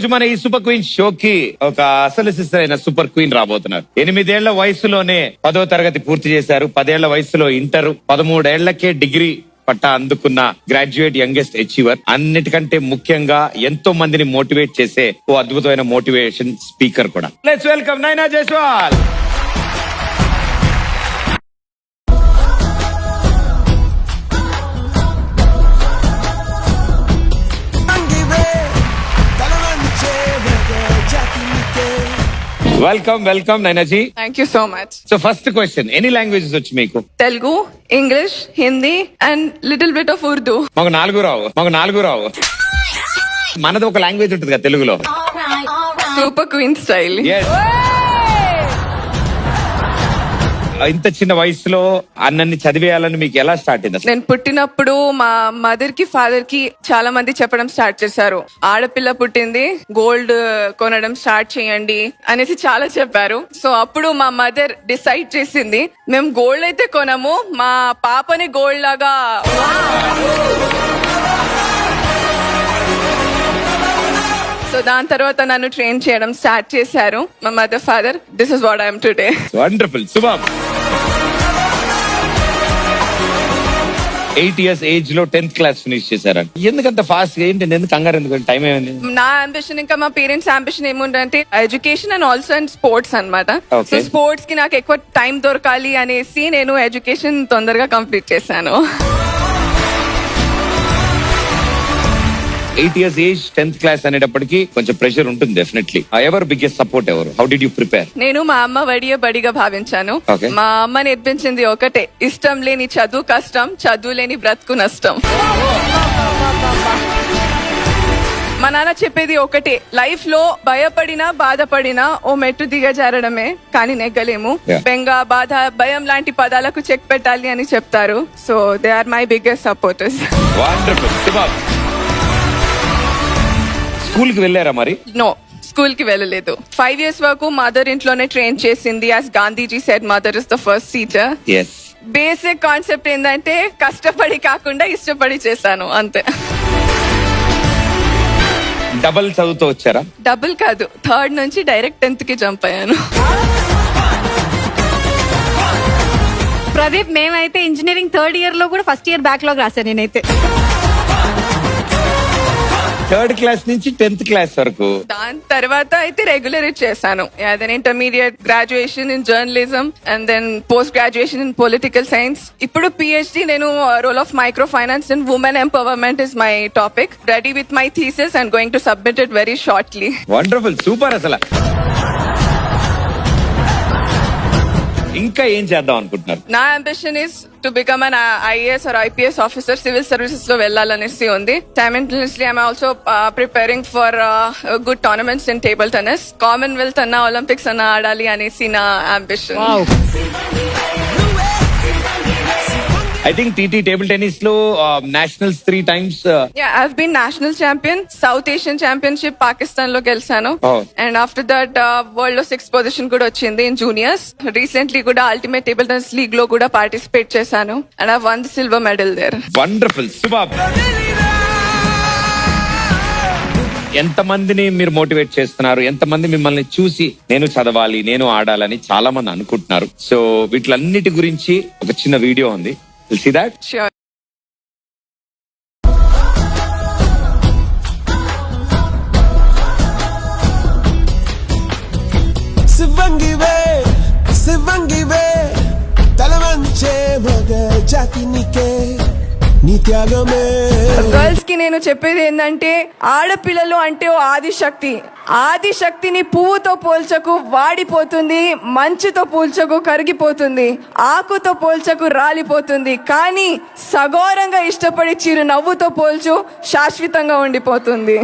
రోజు మన ఈ సూపర్ క్వీన్ షోకి ఒక అసలు సిస్టర్ అయిన సూపర్ క్వీన్ రాబోతున్నారు. 8 ఏళ్ల వయసులోనే 10వ తరగతి పూర్తి చేశారు. 10 ఏళ్ల వయసులో ఇంటర్, 13 ఏళ్లకే డిగ్రీ పట్టా అందుకున్న గ్రాడ్యుయేట్ యంగెస్ట్ అచీవర్. అన్నిటికంటే ముఖ్యంగా ఎంతో మందిని మోటివేట్ చేసే ఓ అద్భుతమైన మోటివేషన్ స్పీకర్ కూడా. Let's welcome Naina Jaiswal. Welcome welcome Nainaji. Thank you so much. So first question, any languages వచ్చి మీకు? Telugu, English, Hindi and little bit of Urdu. మాకు నాలుగు రావు. మనది ఒక లాంగ్వేజ్ ఉంటుంది కదా తెలుగులో, సూపర్ క్వీన్ స్టైల్. Yes. ఇంత చిన్న వయసులో అన్నన్ని చదివేయాలని మీకు ఎలా స్టార్ట్ అయింది? నేను పుట్టినప్పుడు మా మదర్ కి ఫాదర్ కి చాలా మంది చెప్పడం స్టార్ట్ చేశారు, ఆడపిల్ల పుట్టింది, గోల్డ్ కొనడం స్టార్ట్ చేయండి అనేసి చాలా చెప్పారు. సో అప్పుడు మా మదర్ డిసైడ్ చేసింది, మేము గోల్డ్ అయితే కొనము, మా పాపని గోల్డ్ లాగా. సో దాని తర్వాత నన్ను ట్రైన్ చేయడం స్టార్ట్ చేశారు మా mother father. This is what I'm today. Wonderful. శుభం. 8 years ఏజ్ లో 10th క్లాస్ ఫినిష్ చేశారంట. ఎందుకంత ఫాస్ట్? ఏంటి, ఎందుకు కంగారు, ఎందుకు టైం ఏమైంది? నా అంబిషన్ ఇంకా మా పేరెంట్స్ అంబిషన్ ఏముందంటే education and also and sports అన్నమాట. Okay. సో స్పోర్ట్స్ కి నాకు ఎక్కువ టైం దొరకాలి అనేసి నేను ఎడ్యుకేషన్ తొందరగా కంప్లీట్ చేశాను. 8 years ఏజ్ 10th క్లాస్ అనేటప్పటికి కొంచెం ప్రెషర్ ఉంటుంది డెఫినెట్లీ. ఎవరు బిగ్గెస్ట్ సపోర్ట్ ఎవరు? How did you prepare? నేను మా అమ్మ వడియ బడిగా భావించాను. Okay. మా అమ్మ నేర్పించింది ఒకటే, ఇష్టం లేని చదువు కష్టం, చదువు లేని బ్రతుకు నష్టం. మా నాన్న చెప్పేది ఒకటే, లైఫ్ లో భయపడినా బాధపడినా ఓ మెట్టు దిగజారడమే, కానీ నెగ్గలేము. Yeah. బెంగ, బాధ, భయం లాంటి పదాలకు చెక్ పెట్టాలి అని చెప్తారు. So they are my biggest supporters. Wonderful. శుభం. స్కూల్ కి వెళ్ళారా మరి? నో, స్కూల్ కి వెళ్ళలేదు. 5 years వరకు మదర్ ఇంట్లోనే ట్రైన్ చేసింది. As Gandhiji said, mother is the first teacher. Yes. Basic concept ఏంటంటే కష్టపడి కాకుండా ఇష్టపడి చేశాను, అంతే. డబల్ చదువుతూ వచ్చారా? డబుల్ కాదు, 3rd నుంచి డైరెక్ట్ 10th కి జంప్ అయ్యాను. ప్రదీప్, మేమైతే ఇంజనీరింగ్ 3rd year లో కూడా ఫస్ట్ ఇయర్ బ్యాక్లాగ్ రాశాను నేనైతే. 3rd క్లాస్ నుంచి 10th క్లాస్ వరకు. దాని తర్వాత అయితే రెగ్యులర్ చేశాను. Then intermediate, graduation in journalism and then post graduation in political science. ఇప్పుడు PhD నేను role of micro finance and women empowerment is my topic. Ready with my thesis and going to submit it very shortly. Wonderful. Super. అసలు ఇంకా ఏం చేద్దాం అనుకుంటున్నారు? నా ambition is to become an IAS or IPS officer, civil services లో వెళ్ళాలనేసి ఉంది. Simultaneously I'm also preparing for good tournaments in table tennis. Commonwealth అన్నా ఒలింపిక్స్ అన్నా ఆడాలి అనేసి నా ambition. I think TT table tennis లో nationals 3 times. I've been national champion, South Asian championship Pakistan లో గెలిచాను. Oh. And after that world లో 6th position కూడా వచ్చింది ఇన్ జూనియర్స్. రీసెంట్లీ కూడా అల్టిమేట్ టేబుల్ టెన్నిస్ లీగ్ లో కూడా పార్టిసిపేట్ చేశాను and I won the silver medal there. Wonderful. Super. ఎంతమందిని మీరు మోటివేట్ చేస్తున్నారు? ఎంతమంది మిమ్మల్ని చూసి నేను చదవాలి, నేను ఆడాలని చాలా మంది అనుకుంటున్నారు. సో వీటిలన్నిటి గురించి ఒక చిన్న వీడియో ఉంది. You'll see that? Sure. శివంగివే తలవంచే మగ జాతినికే నీ త్యాగమే. గర్ల్స్ కి నేను చెప్పేది ఏంటంటే, ఆడపిల్లలు అంటే ఓ ఆదిశక్తి. ఆదిశక్తిని పువ్వుతో పోల్చకు, వాడిపోతుంది. మంచుతో పోల్చకు, కరిగిపోతుంది. ఆకుతో పోల్చకు, రాలిపోతుంది. కానీ సగౌరంగా ఇష్టపడి చిరు నవ్వుతో పోల్చు, శాశ్వతంగా ఉండిపోతుంది.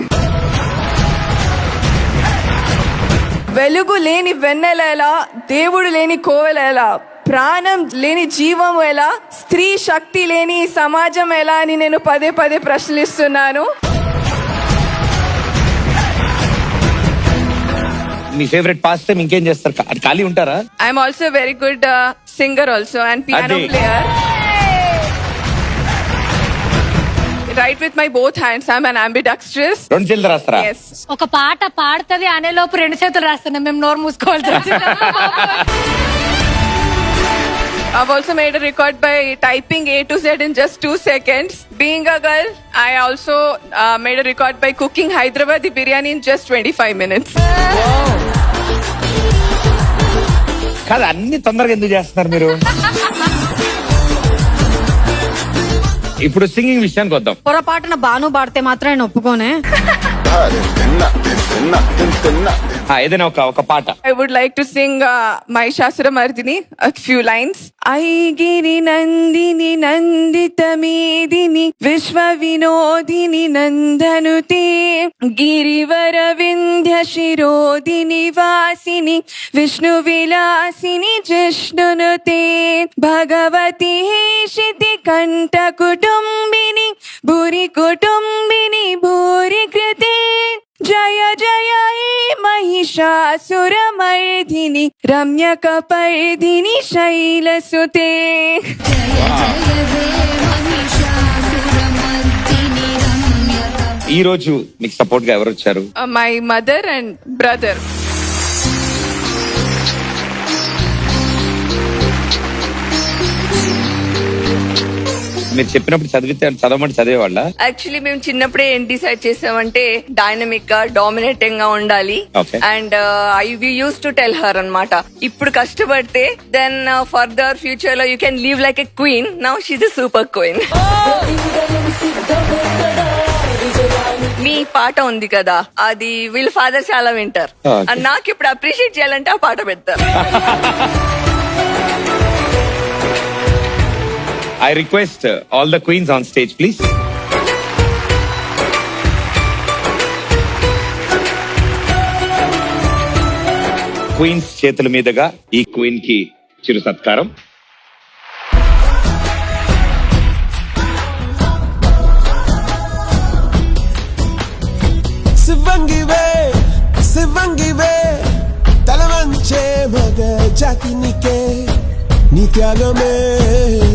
వెలుగు లేని వెన్నెల ఎలా, దేవుడు లేని కోవెల ఎలా, ప్రాణం లేని జీవం ఎలా, స్త్రీ శక్తి లేని సమాజం ఎలా అని నేను పదే పదే ప్రశ్నిస్తున్నాను. మీ ఫేవరెట్ పాస్ టైం ఇంకేం చేస్తారు? ఖాళీ ఉంటారా? I'm also very good singer also and piano అదే. Player. write with my both hands. I'm an ambidextrous. రెండు చేతులు రాస్తారా? Yes. ఒక పాట పాడుతుంది అనే లోపు 2 చేతులు రాస్తున్నాం మేము, నోరు మూసుకోవాల్సి వచ్చింది. I've also made a record by typing A to Z in just 2 seconds. Being a girl, I also made a record by cooking Hyderabadi biryani in just 25 minutes. కాదు, అన్ని తొందరగా ఎందుకు చేస్తున్నారు మీరు? ఇప్పుడు సింగింగ్ విషయానికి వద్దాం. పొరపాటున బాను పాడితే మాత్రం నేను ఒప్పుకోనే. ఏదైనా ఒక పాట. I would like to sing Mahishasura Mardini, a few lines. Aigiri Nandini Nandita Medini Vishwa Vinodini Nandanute Girivara Vindhya Shirodini Vasini Vishnu Vilasini Jishnunute Bhagavati Shiti Kanta Kutumbini Bhuri Kutumbini Bhuri Krite Jaya Jaya Mahishasura Mardini Ramya Kapardini Shailasute. ఈ రోజు మీకు support గా ఎవరు వచ్చారు? My mother and brother. మీరు చెప్పినప్పుడు చదవమంటే చదివేవాళ్ళ? Actually మేము చిన్నప్పుడే ఏం డిసైడ్ చేసామంటే డైనమిక్ గా డామినేటింగ్ గా ఉండాలి. Okay. And we used to tell her అన్నమాట, ఇప్పుడు కష్టపడితే దెన్ ఫర్దర్ ఫ్యూచర్ లో you can live like a queen. Now she's a super queen. మీ పాట ఉంది కదా, అది వీళ్ళ ఫాదర్ చాలా వింటారు. Okay. అండ్ నాకు ఇప్పుడు అప్రిషియేట్ చేయాలంటే ఆ పాట పెడతారు. I request all the queens on stage, please. Queens చేతుల మీదుగా ఈ క్వీన్ కి చిరు సత్కారం. శివంగివే శివంగివే తలవంచే మగ జాతి నీకే నీ త్యాగమే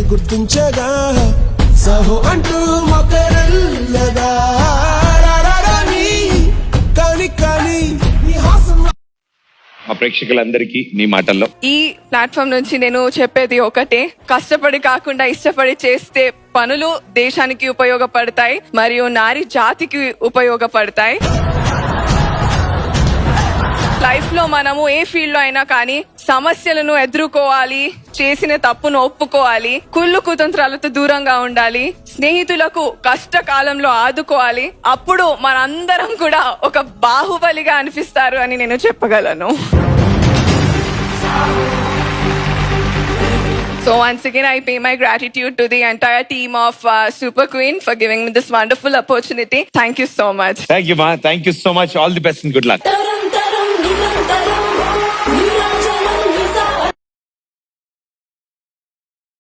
గుర్తించగా సహో అంటూ మొకరల్లగా కాని కాని నీ హాసం. మా ప్రేక్షకులందరికీ నీ మాటల్లో ఈ ప్లాట్ఫామ్ నుంచి నేను చెప్పేది ఒకటే, కష్టపడి కాకుండా ఇష్టపడి చేస్తే పనులు దేశానికి ఉపయోగపడతాయి మరియు నారి జాతికి ఉపయోగపడతాయి. లైఫ్ లో మనము ఏ ఫీల్డ్ లో అయినా కానీ సమస్యలను ఎదుర్కోవాలి, చేసిన తప్పును ఒప్పుకోవాలి, కుళ్ళు కుతంత్రాలతో దూరంగా ఉండాలి, స్నేహితులకు కష్టకాలంలో ఆదుకోవాలి. అప్పుడు మనందరం కూడా ఒక బాహుబలిగా అనిపిస్తారు అని నేను చెప్పగలను. So once again, I pay my gratitude to the entire team of Super Queen for giving me this wonderful opportunity. Thank you so much. Thank you మా, thank you so much. All the best and good luck.